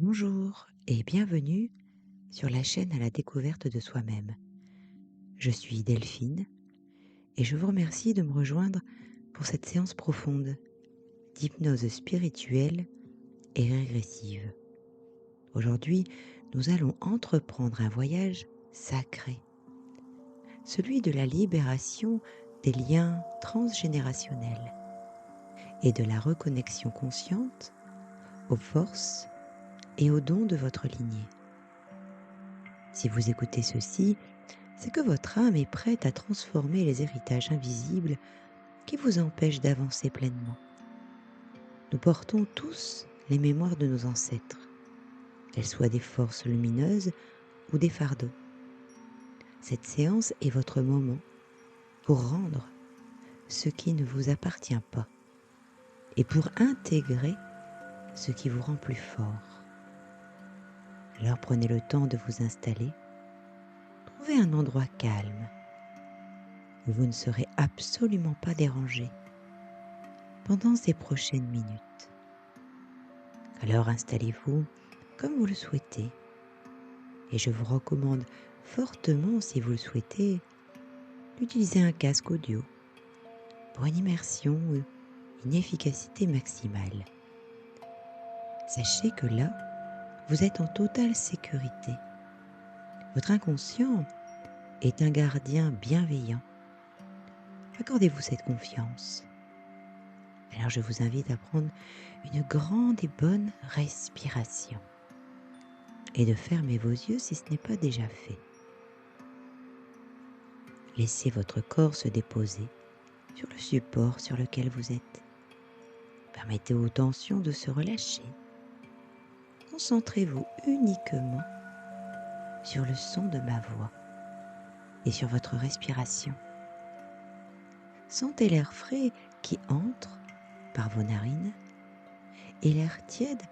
Bonjour et bienvenue sur la chaîne à la découverte de soi-même. Je suis Delphine et je vous remercie de me rejoindre pour cette séance profonde d'hypnose spirituelle et régressive. Aujourd'hui, nous allons entreprendre un voyage sacré, celui de la libération des liens transgénérationnels et de la reconnexion consciente aux forces et aux dons de votre lignée. Si vous écoutez ceci, c'est que votre âme est prête à transformer les héritages invisibles qui vous empêchent d'avancer pleinement. Nous portons tous les mémoires de nos ancêtres, qu'elles soient des forces lumineuses ou des fardeaux. Cette séance est votre moment pour rendre ce qui ne vous appartient pas et pour intégrer ce qui vous rend plus fort. Alors prenez le temps de vous installer, trouvez un endroit calme où vous ne serez absolument pas dérangé pendant ces prochaines minutes. Alors installez-vous comme vous le souhaitez et je vous recommande fortement, si vous le souhaitez, d'utiliser un casque audio pour une immersion ou une efficacité maximale. Sachez que là, vous êtes en totale sécurité. Votre inconscient est un gardien bienveillant. Accordez-vous cette confiance. Alors je vous invite à prendre une grande et bonne respiration et de fermer vos yeux si ce n'est pas déjà fait. Laissez votre corps se déposer sur le support sur lequel vous êtes. Permettez aux tensions de se relâcher. Concentrez-vous uniquement sur le son de ma voix et sur votre respiration. Sentez l'air frais qui entre par vos narines et l'air tiède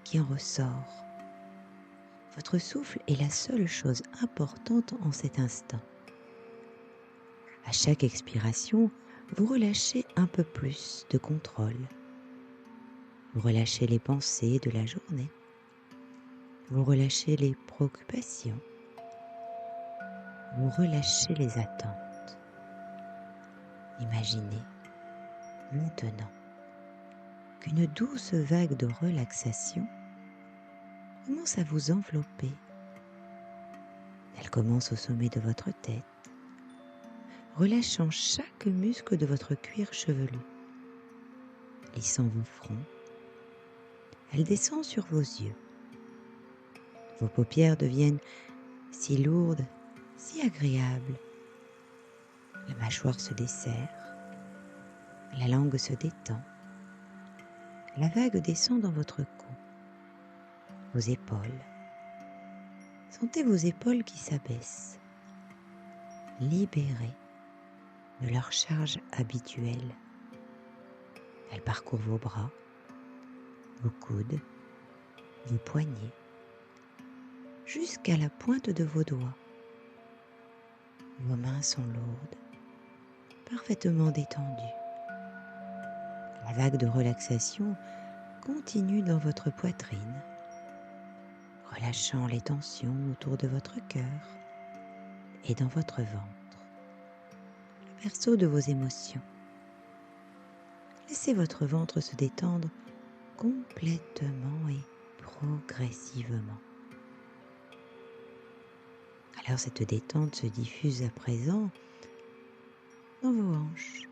qui en ressort. Votre souffle est la seule chose importante en cet instant. À chaque expiration, vous relâchez un peu plus de contrôle. Vous relâchez les pensées de la journée. Vous relâchez les préoccupations. Vous relâchez les attentes. Imaginez maintenant qu'une douce vague de relaxation commence à vous envelopper. Elle commence au sommet de votre tête, relâchant chaque muscle de votre cuir chevelu, lissant vos fronts. Elle descend sur vos yeux. Vos paupières deviennent si lourdes, si agréables. La mâchoire se desserre, la langue se détend. La vague descend dans votre cou, vos épaules. Sentez vos épaules qui s'abaissent, libérées de leur charge habituelle. Elle parcourt vos bras, vos coudes, vos poignets, jusqu'à la pointe de vos doigts. Vos mains sont lourdes, parfaitement détendues. La vague de relaxation continue dans votre poitrine, relâchant les tensions autour de votre cœur et dans votre ventre, le berceau de vos émotions. Laissez votre ventre se détendre complètement et progressivement. Alors cette détente se diffuse à présent dans vos hanches,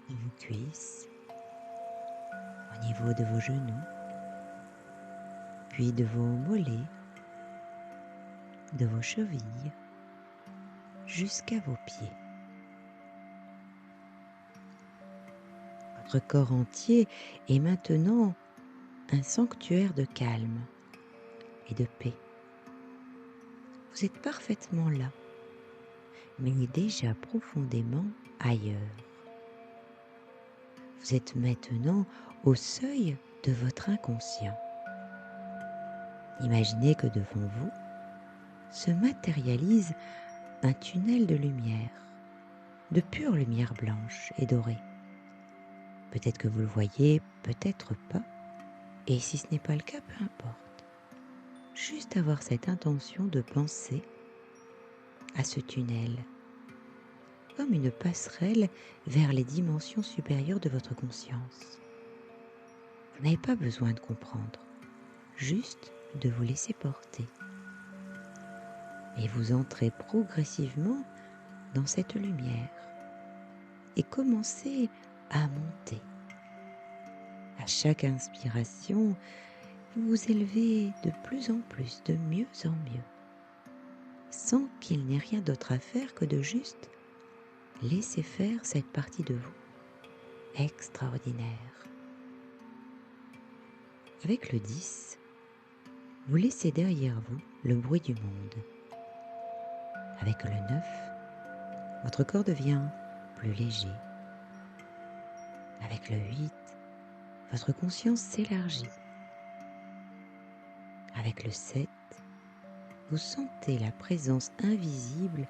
dans vos cuisses, au niveau de vos genoux, puis de vos mollets, de vos chevilles, jusqu'à vos pieds. Votre corps entier est maintenant un sanctuaire de calme et de paix. Vous êtes parfaitement là, mais déjà profondément ailleurs. Vous êtes maintenant au seuil de votre inconscient. Imaginez que devant vous se matérialise un tunnel de lumière, de pure lumière blanche et dorée. Peut-être que vous le voyez, peut-être pas, Et si ce n'est pas le cas, peu importe. Juste avoir cette intention de penser à ce tunnel, comme une passerelle vers les dimensions supérieures de votre conscience. Vous n'avez pas besoin de comprendre, juste de vous laisser porter. Et vous entrez progressivement dans cette lumière et commencez à monter. À chaque inspiration, vous vous élevez de plus en plus, de mieux en mieux, sans qu'il n'y ait rien d'autre à faire que de juste laisser faire cette partie de vous extraordinaire. Avec le 10, vous laissez derrière vous le bruit du monde. Avec le 9, votre corps devient plus léger. Avec le 8, votre conscience s'élargit. Avec le 7, vous sentez la présence invisible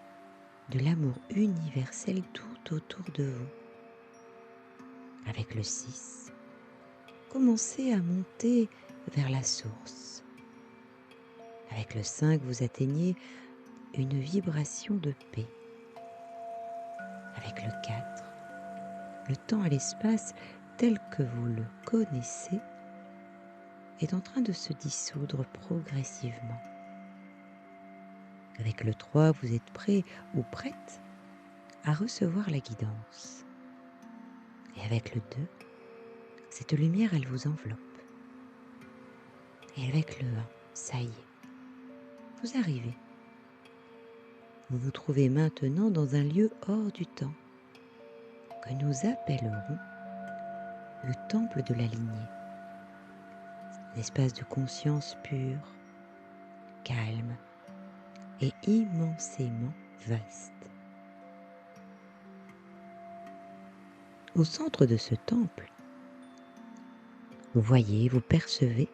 de l'amour universel tout autour de vous. Avec le 6, commencez à monter vers la source. Avec le 5, vous atteignez une vibration de paix. Avec le 4, le temps et l'espace tel que vous le connaissez est en train de se dissoudre progressivement. Avec le 3, vous êtes prêt ou prête à recevoir la guidance. Et avec le 2, cette lumière, elle vous enveloppe. Et avec le 1, ça y est, vous arrivez. Vous vous trouvez maintenant dans un lieu hors du temps, que nous appellerons le temple de la lignée. Un espace de conscience pure, calme et immensément vaste. Au centre de ce temple, vous voyez, vous percevez,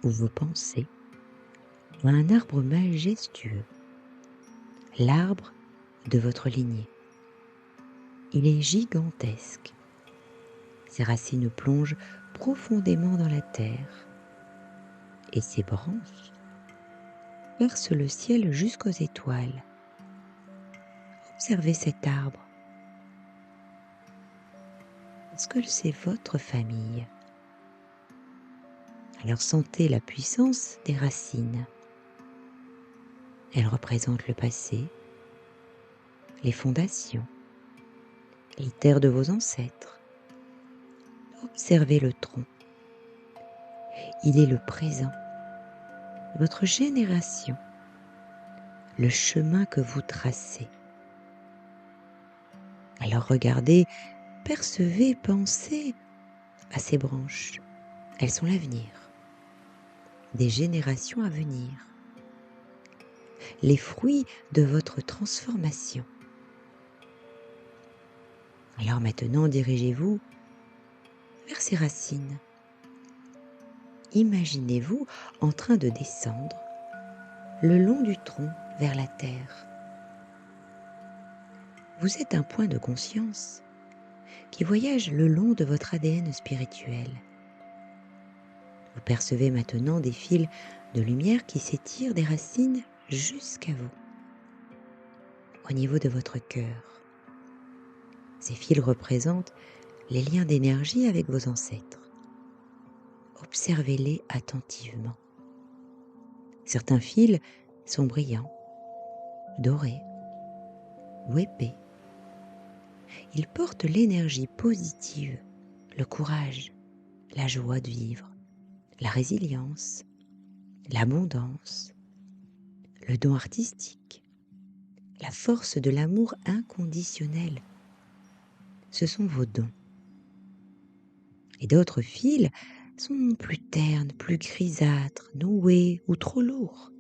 ou vous pensez, un arbre majestueux, l'arbre de votre lignée. Il est gigantesque. Ses racines plongent profondément dans la terre et ses branches percent le ciel jusqu'aux étoiles. Observez cet arbre. Est-ce que c'est votre famille? Alors sentez la puissance des racines. Elles représentent le passé, les fondations, les terres de vos ancêtres. Observez le tronc. Il est le présent, votre génération, le chemin que vous tracez. Alors regardez, percevez, pensez à ces branches. Elles sont l'avenir, des générations à venir, les fruits de votre transformation. Alors maintenant, dirigez-vous vers ces racines. Imaginez-vous en train de descendre le long du tronc vers la terre. Vous êtes un point de conscience qui voyage le long de votre ADN spirituel. Vous percevez maintenant des fils de lumière qui s'étirent des racines jusqu'à vous, au niveau de votre cœur. Ces fils représentent les liens d'énergie avec vos ancêtres. Observez-les attentivement. Certains fils sont brillants, dorés ou épais. Ils portent l'énergie positive, le courage, la joie de vivre, la résilience, l'abondance, le don artistique, la force de l'amour inconditionnel. Ce sont vos dons. Et d'autres fils sont plus ternes, plus grisâtres, noués ou trop lourds.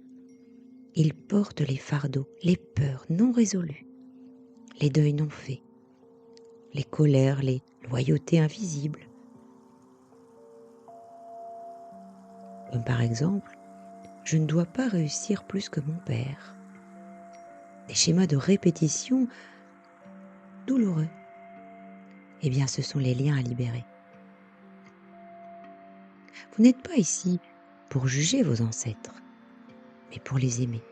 Ils portent les fardeaux, les peurs non résolues, les deuils non faits, les colères, les loyautés invisibles. Comme par exemple, je ne dois pas réussir plus que mon père. Des schémas de répétition douloureux. Eh bien, ce sont les liens à libérer. Vous n'êtes pas ici pour juger vos ancêtres, mais pour les aimer,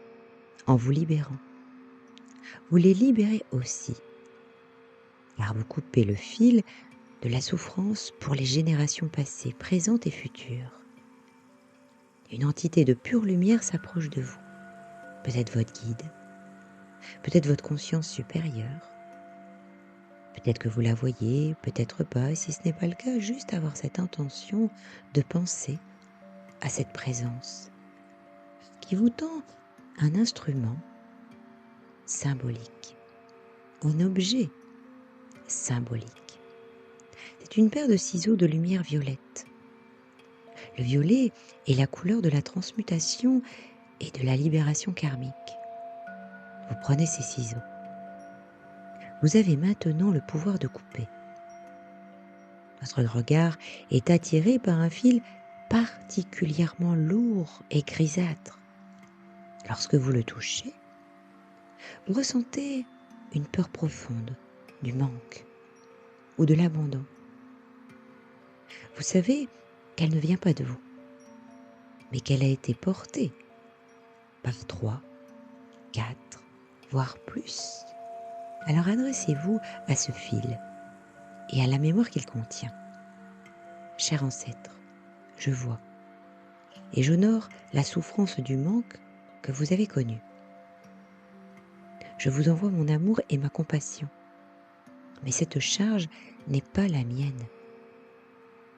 en vous libérant. Vous les libérez aussi, car vous coupez le fil de la souffrance pour les générations passées, présentes et futures. Une entité de pure lumière s'approche de vous, peut-être votre guide, peut-être votre conscience supérieure. Peut-être que vous la voyez, peut-être pas, et si ce n'est pas le cas, juste avoir cette intention de penser à cette présence qui vous tend un instrument symbolique, un objet symbolique. C'est une paire de ciseaux de lumière violette. Le violet est la couleur de la transmutation et de la libération karmique. Vous prenez ces ciseaux. Vous avez maintenant le pouvoir de couper. Votre regard est attiré par un fil particulièrement lourd et grisâtre. Lorsque vous le touchez, vous ressentez une peur profonde du manque ou de l'abandon. Vous savez qu'elle ne vient pas de vous, mais qu'elle a été portée par 3, 4, voire plus. Alors adressez-vous à ce fil et à la mémoire qu'il contient. Cher ancêtre, je vois et j'honore la souffrance du manque que vous avez connu. Je vous envoie mon amour et ma compassion. Mais cette charge n'est pas la mienne.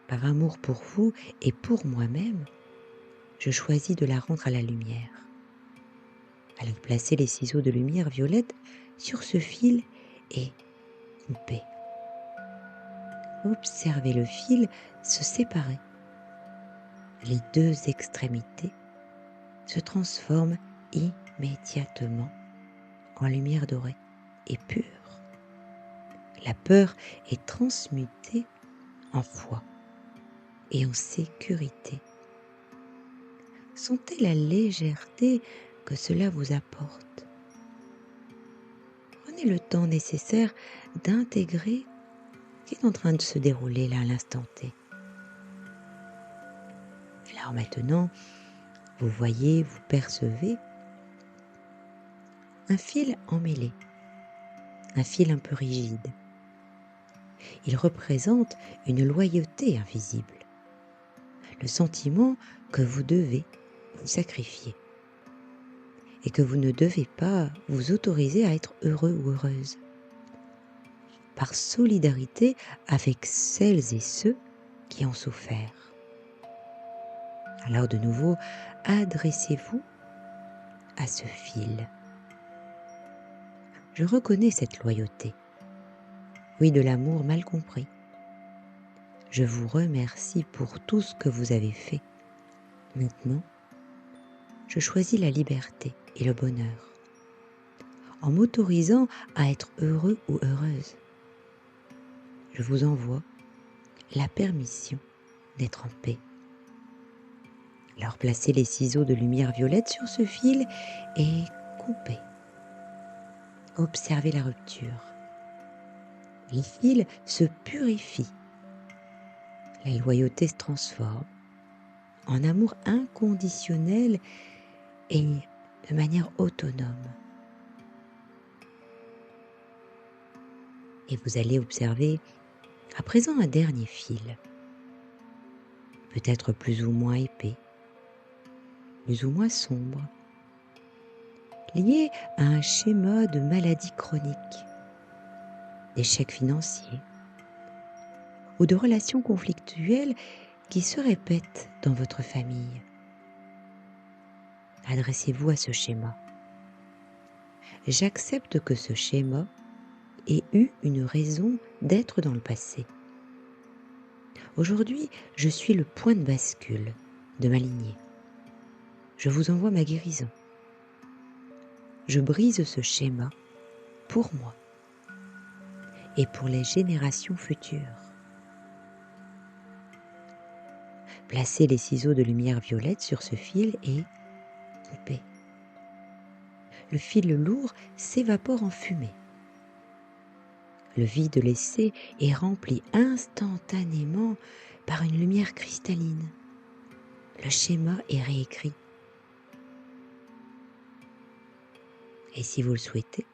Par amour pour vous et pour moi-même, je choisis de la rendre à la lumière. Alors placez les ciseaux de lumière violette sur ce fil et coupez. Observez le fil se séparer. Les deux extrémités se transforment immédiatement en lumière dorée et pure. La peur est transmutée en foi et en sécurité. Sentez la légèreté que cela vous apporte. Prenez le temps nécessaire d'intégrer ce qui est en train de se dérouler là à l'instant T. Alors maintenant, vous voyez, vous percevez un fil emmêlé, un fil un peu rigide. Il représente une loyauté invisible, le sentiment que vous devez vous sacrifier et que vous ne devez pas vous autoriser à être heureux ou heureuse. Par solidarité avec celles et ceux qui ont souffert. Alors de nouveau, adressez-vous à ce fil. Je reconnais cette loyauté. Oui, de l'amour mal compris. Je vous remercie pour tout ce que vous avez fait. Maintenant, je choisis la liberté et le bonheur, en m'autorisant à être heureux ou heureuse. Je vous envoie la permission d'être en paix. Alors placez les ciseaux de lumière violette sur ce fil et coupez. Observez la rupture. Les fils se purifient. La loyauté se transforme en amour inconditionnel et de manière autonome. Et vous allez observer à présent un dernier fil, peut-être plus ou moins épais, plus ou moins sombre, lié à un schéma de maladie chronique, d'échec financier ou de relations conflictuelles qui se répètent dans votre famille. Adressez-vous à ce schéma. J'accepte que ce schéma ait eu une raison d'être dans le passé. Aujourd'hui, je suis le point de bascule de ma lignée. Je vous envoie ma guérison. Je brise ce schéma pour moi et pour les générations futures. Placez les ciseaux de lumière violette sur ce fil et coupez. Le fil lourd s'évapore en fumée. Le vide laissé est rempli instantanément par une lumière cristalline, le schéma est réécrit. Et si vous le souhaitez,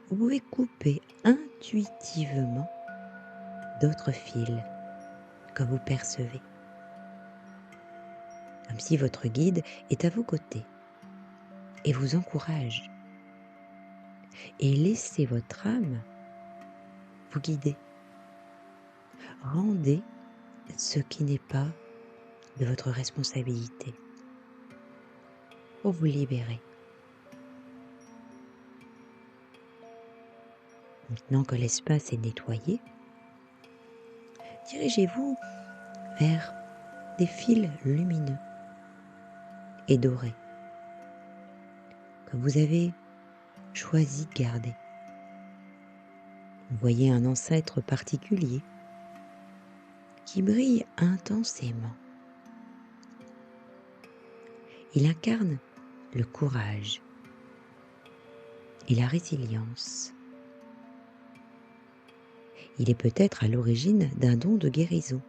vous pouvez couper intuitivement d'autres fils que vous percevez, comme si votre guide est à vos côtés et vous encourage. Et laissez votre âme vous guider. Rendez ce qui n'est pas de votre responsabilité pour vous libérer. Maintenant que l'espace est nettoyé, dirigez-vous vers des fils lumineux et dorés que vous avez choisi de garder. Vous voyez un ancêtre particulier qui brille intensément. Il incarne le courage et la résilience. Il est peut-être à l'origine d'un don de guérison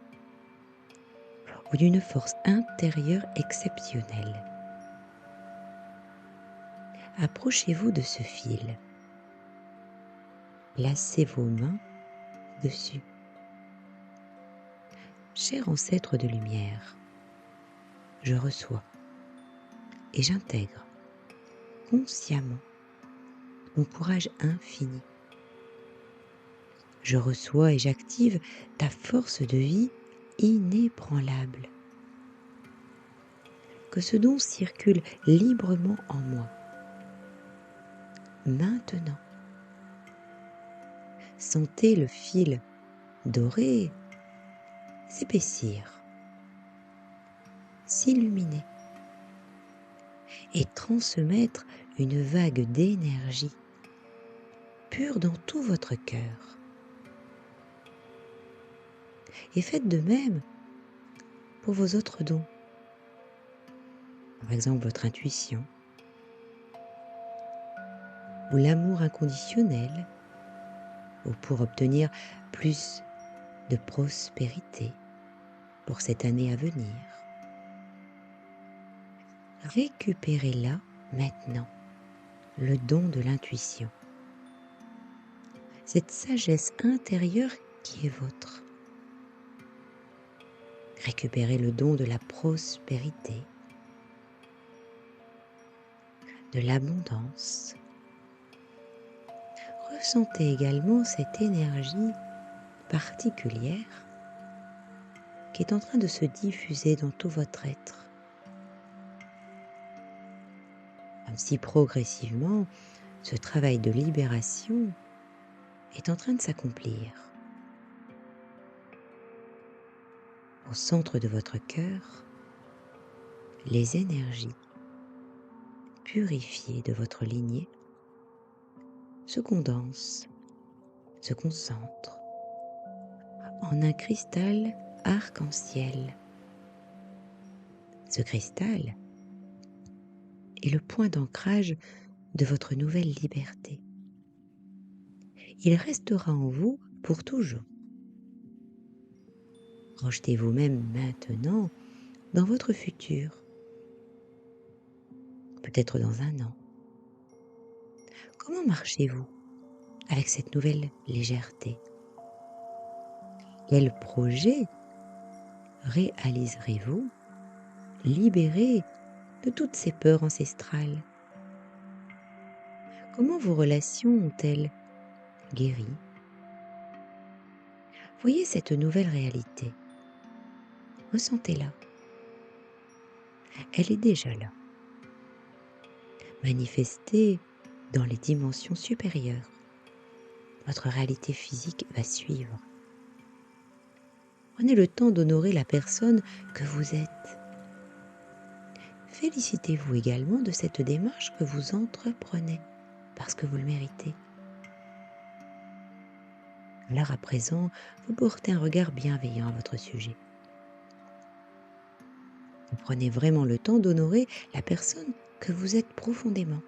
ou d'une force intérieure exceptionnelle. Approchez-vous de ce fil. Placez vos mains dessus. Cher ancêtre de lumière, je reçois et j'intègre consciemment ton courage infini. Je reçois et j'active ta force de vie inébranlable. Que ce don circule librement en moi. Maintenant, sentez le fil doré s'épaissir, s'illuminer et transmettre une vague d'énergie pure dans tout votre cœur. Et faites de même pour vos autres dons. Par exemple, votre intuition ou l'amour inconditionnel, ou pour obtenir plus de prospérité pour cette année à venir. Récupérez là, maintenant, le don de l'intuition, cette sagesse intérieure qui est vôtre. Récupérez le don de la prospérité, de l'abondance. Ressentez également cette énergie particulière qui est en train de se diffuser dans tout votre être. Comme si progressivement, ce travail de libération est en train de s'accomplir. Au centre de votre cœur, les énergies purifiées de votre lignée se condensent, se concentrent en un cristal arc-en-ciel. Ce cristal est le point d'ancrage de votre nouvelle liberté. Il restera en vous pour toujours. Projetez-vous même maintenant dans votre futur, peut-être dans un an. Comment marchez-vous avec cette nouvelle légèreté? Quel projet réaliserez-vous libéré de toutes ces peurs ancestrales? Comment vos relations ont-elles guéri? Voyez cette nouvelle réalité. Ressentez-la. Elle est déjà là. Manifestée dans les dimensions supérieures. Votre réalité physique va suivre. Prenez le temps d'honorer la personne que vous êtes. Félicitez-vous également de cette démarche que vous entreprenez, parce que vous le méritez. Alors à présent, vous portez un regard bienveillant à votre sujet. Vous prenez vraiment le temps d'honorer la personne que vous êtes profondément.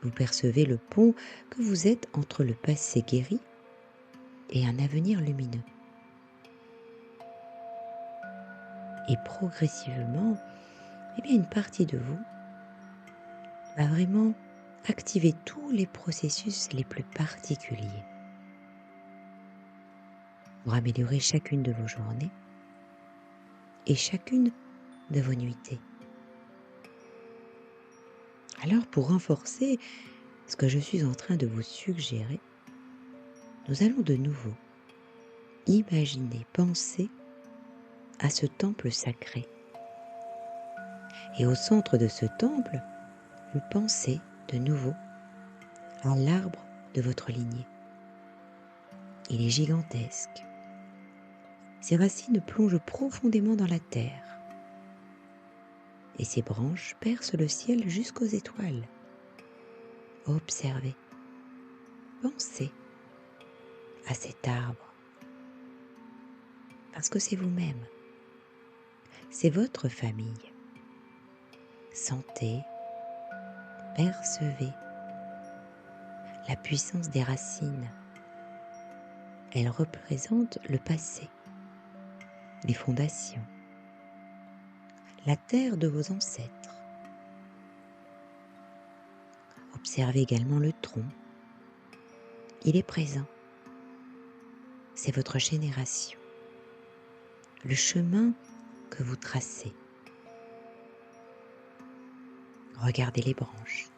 Vous percevez le pont que vous êtes entre le passé guéri et un avenir lumineux. Et progressivement, une partie de vous va vraiment activer tous les processus les plus particuliers pour améliorer chacune de vos journées et chacune de vos nuitées. Alors, pour renforcer ce que je suis en train de vous suggérer, nous allons de nouveau imaginer, penser à ce temple sacré. Et au centre de ce temple, vous pensez de nouveau à l'arbre de votre lignée. Il est gigantesque. Ses racines plongent profondément dans la terre et ses branches percent le ciel jusqu'aux étoiles. Observez, pensez à cet arbre parce que c'est vous-même, c'est votre famille. Sentez, percevez la puissance des racines. Elles représentent le passé, les fondations, la terre de vos ancêtres. Observez également le tronc. Il est présent. C'est votre génération, le chemin que vous tracez. Regardez les branches.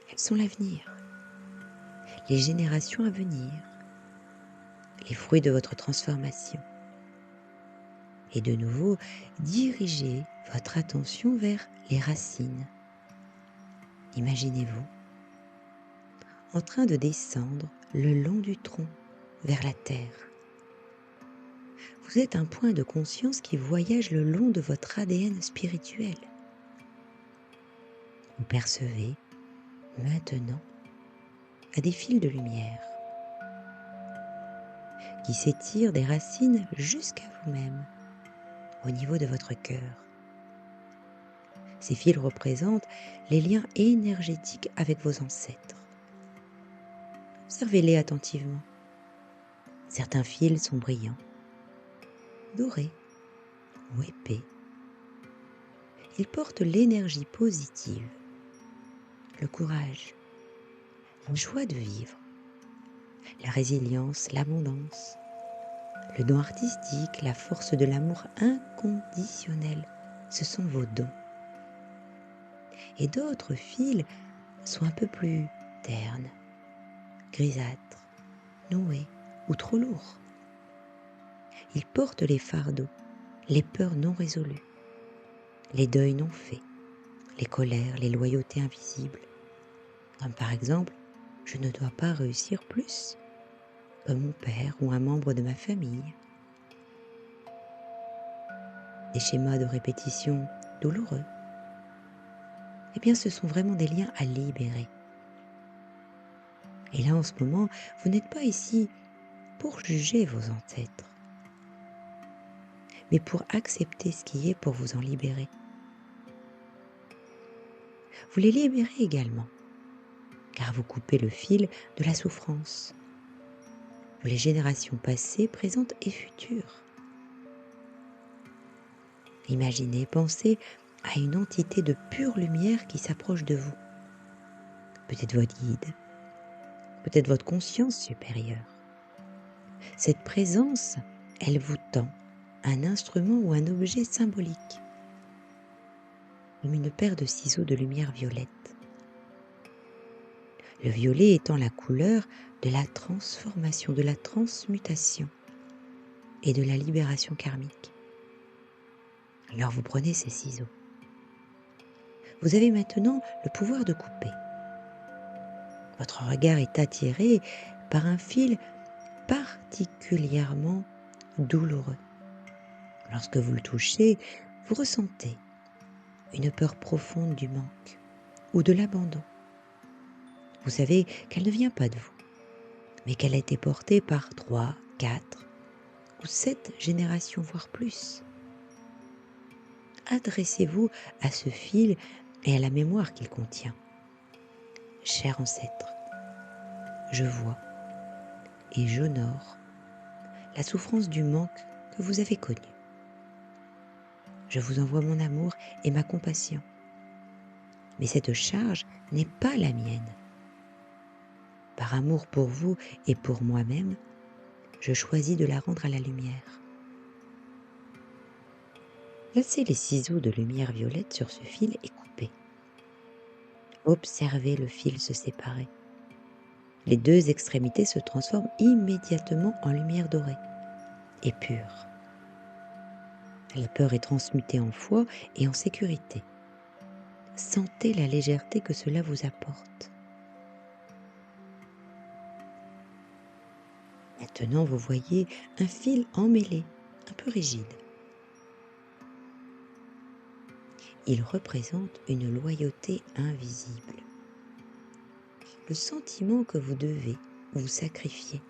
Elles sont l'avenir, les générations à venir, les fruits de votre transformation. Et de nouveau, dirigez votre attention vers les racines. Imaginez-vous en train de descendre le long du tronc vers la terre. Vous êtes un point de conscience qui voyage le long de votre ADN spirituel. Vous percevez maintenant à des fils de lumière qui s'étirent des racines jusqu'à vous-même, au niveau de votre cœur. Ces fils représentent les liens énergétiques avec vos ancêtres. Observez-les attentivement. Certains fils sont brillants, dorés ou épais. Ils portent l'énergie positive, le courage, la joie de vivre, la résilience, l'abondance, le don artistique, la force de l'amour inconditionnel. Ce sont vos dons. Et d'autres fils sont un peu plus ternes, grisâtres, noués ou trop lourds. Ils portent les fardeaux, les peurs non résolues, les deuils non faits, les colères, les loyautés invisibles. Comme par exemple, je ne dois pas réussir plus, comme mon père ou un membre de ma famille. Des schémas de répétition douloureux. Ce sont vraiment des liens à libérer. Et là, en ce moment, vous n'êtes pas ici pour juger vos ancêtres, mais pour accepter ce qui est, pour vous en libérer. Vous les libérez également, car vous coupez le fil de la souffrance pour les générations passées, présentes et futures. Imaginez, pensez à une entité de pure lumière qui s'approche de vous. Peut-être votre guide, peut-être votre conscience supérieure. Cette présence, elle vous tend un instrument ou un objet symbolique, comme une paire de ciseaux de lumière violette. Le violet étant la couleur de la transformation, de la transmutation et de la libération karmique. Alors vous prenez ces ciseaux. Vous avez maintenant le pouvoir de couper. Votre regard est attiré par un fil particulièrement douloureux. Lorsque vous le touchez, vous ressentez une peur profonde du manque ou de l'abandon. Vous savez qu'elle ne vient pas de vous, mais qu'elle a été portée par 3, 4 ou 7 générations, voire plus. Adressez-vous à ce fil et à la mémoire qu'il contient. Cher ancêtre, je vois et j'honore la souffrance du manque que vous avez connu. Je vous envoie mon amour et ma compassion. Mais cette charge n'est pas la mienne. Par amour pour vous et pour moi-même, je choisis de la rendre à la lumière. Placez les ciseaux de lumière violette sur ce fil et coupez. Observez le fil se séparer. Les deux extrémités se transforment immédiatement en lumière dorée et pure. La peur est transmutée en foi et en sécurité. Sentez la légèreté que cela vous apporte. Maintenant, vous voyez un fil emmêlé, un peu rigide. Il représente une loyauté invisible. Le sentiment que vous devez vous sacrifier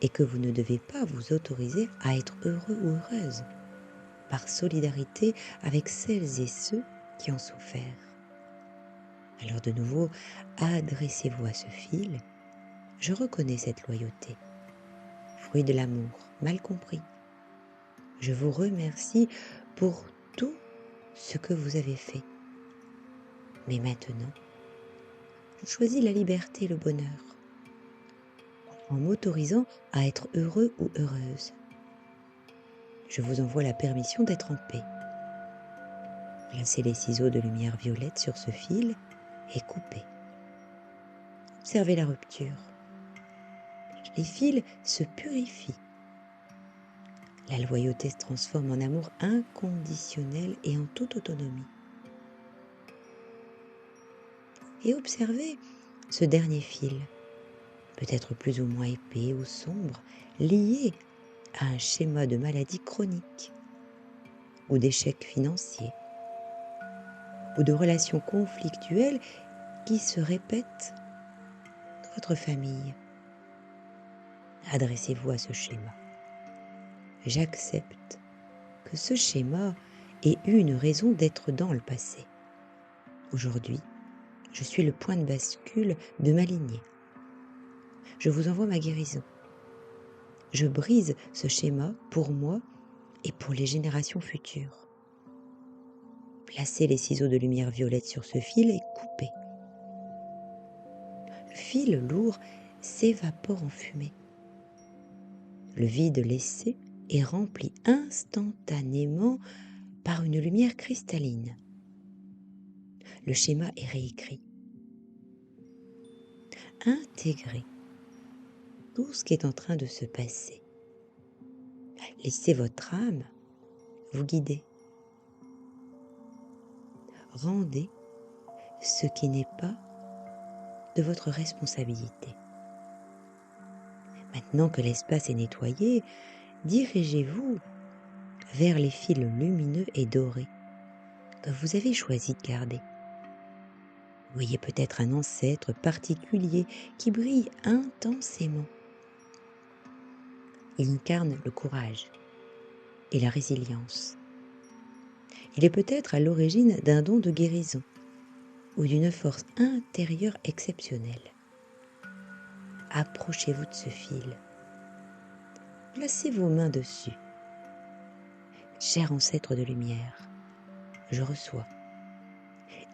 et que vous ne devez pas vous autoriser à être heureux ou heureuse par solidarité avec celles et ceux qui ont souffert. Alors de nouveau, adressez-vous à ce fil. Je reconnais cette loyauté, fruit de l'amour, mal compris. Je vous remercie pour tout ce que vous avez fait. Mais maintenant, je choisis la liberté et le bonheur, en m'autorisant à être heureux ou heureuse. Je vous envoie la permission d'être en paix. Placez les ciseaux de lumière violette sur ce fil et coupez. Observez la rupture. Les fils se purifient. La loyauté se transforme en amour inconditionnel et en toute autonomie. Et observez ce dernier fil, peut-être plus ou moins épais ou sombre, lié à un schéma de maladie chronique, ou d'échec financier, ou de relations conflictuelles qui se répètent dans votre famille. Adressez-vous à ce schéma. J'accepte que ce schéma ait eu une raison d'être dans le passé. Aujourd'hui, je suis le point de bascule de ma lignée. Je vous envoie ma guérison. Je brise ce schéma pour moi et pour les générations futures. Placez les ciseaux de lumière violette sur ce fil et coupez. Le fil lourd s'évapore en fumée. Le vide laissé est rempli instantanément par une lumière cristalline. Le schéma est réécrit. Intégrez tout ce qui est en train de se passer. Laissez votre âme vous guider. Rendez ce qui n'est pas de votre responsabilité. Maintenant que l'espace est nettoyé, dirigez-vous vers les fils lumineux et dorés que vous avez choisi de garder. Vous voyez peut-être un ancêtre particulier qui brille intensément. Il incarne le courage et la résilience. Il est peut-être à l'origine d'un don de guérison ou d'une force intérieure exceptionnelle. Approchez-vous de ce fil. Placez vos mains dessus. Cher ancêtre de lumière, je reçois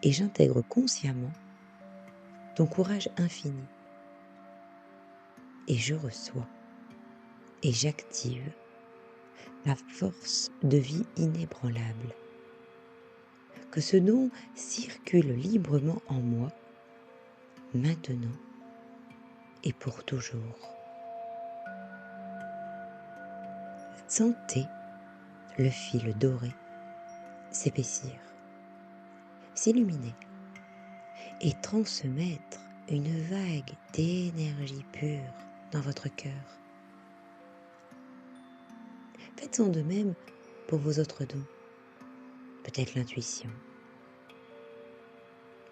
et j'intègre consciemment ton courage infini. Et je reçois et j'active la force de vie inébranlable. Que ce don circule librement en moi, maintenant et pour toujours. Sentez le fil doré s'épaissir, s'illuminer et transmettre une vague d'énergie pure dans votre cœur. Faites-en de même pour vos autres dons. Peut-être l'intuition,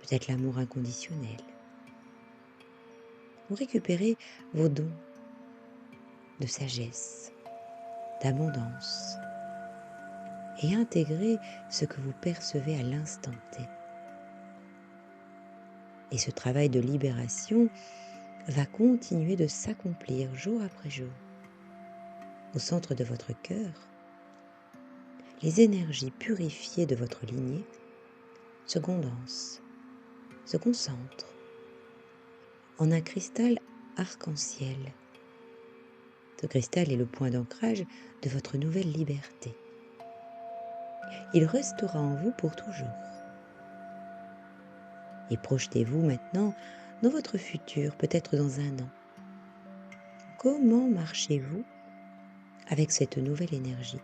peut-être l'amour inconditionnel. Vous récupérez vos dons de sagesse, d'abondance et intégrez ce que vous percevez à l'instant T. Et ce travail de libération va continuer de s'accomplir jour après jour. Au centre de votre cœur, les énergies purifiées de votre lignée se condensent, se concentrent en un cristal arc-en-ciel. Ce cristal est le point d'ancrage de votre nouvelle liberté. Il restera en vous pour toujours. Et projetez-vous maintenant dans votre futur, peut-être dans un an. Comment marchez-vous avec cette nouvelle énergie,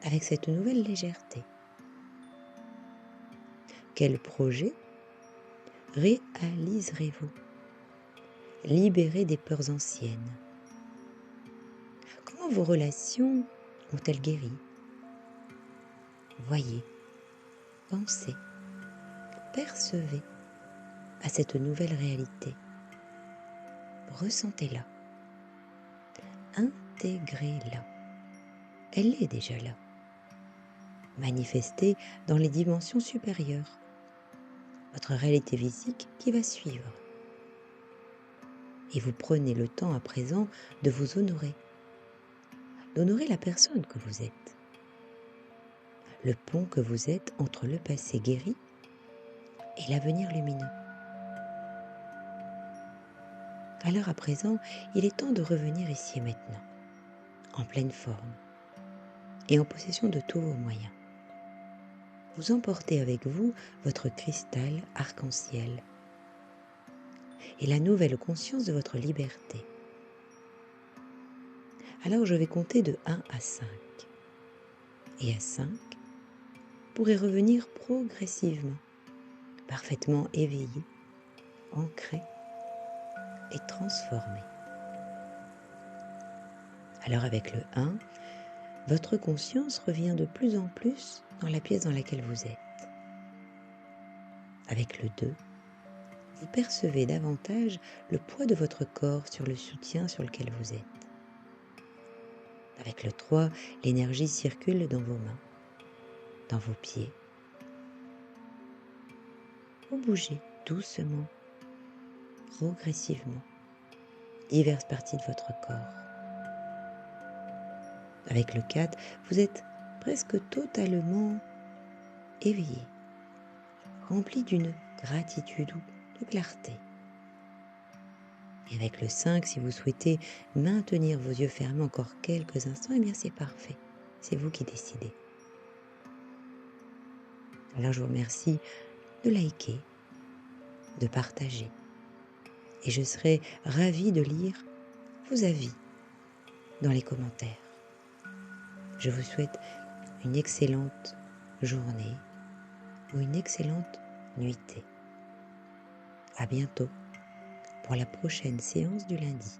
avec cette nouvelle légèreté? Quel projet réaliserez-vous? Libéré des peurs anciennes. Comment vos relations ont-elles guéri? Voyez, pensez, percevez à cette nouvelle réalité. Ressentez-la, intégrez-la. Elle est déjà là, manifestée dans les dimensions supérieures, votre réalité physique qui va suivre. Et vous prenez le temps à présent de vous honorer, d'honorer la personne que vous êtes, le pont que vous êtes entre le passé guéri et l'avenir lumineux. Alors à présent, il est temps de revenir ici et maintenant, en pleine forme et en possession de tous vos moyens. Vous emportez avec vous votre cristal arc-en-ciel et la nouvelle conscience de votre liberté. Alors je vais compter de 1 à 5. Et à 5, vous pourrez revenir progressivement, parfaitement éveillé, ancré et transformé. Alors avec le 1, votre conscience revient de plus en plus dans la pièce dans laquelle vous êtes. Avec le 2, vous percevez davantage le poids de votre corps sur le soutien sur lequel vous êtes. Avec le 3, l'énergie circule dans vos mains, dans vos pieds. Vous bougez doucement, progressivement, diverses parties de votre corps. Avec le 4, vous êtes presque totalement éveillé, rempli d'une gratitude ou de clarté. Et avec le 5, si vous souhaitez maintenir vos yeux fermés encore quelques instants, eh bien c'est parfait, c'est vous qui décidez. Alors je vous remercie de liker, de partager, et je serai ravie de lire vos avis dans les commentaires. Je vous souhaite une excellente journée ou une excellente nuitée. À bientôt pour la prochaine séance du lundi.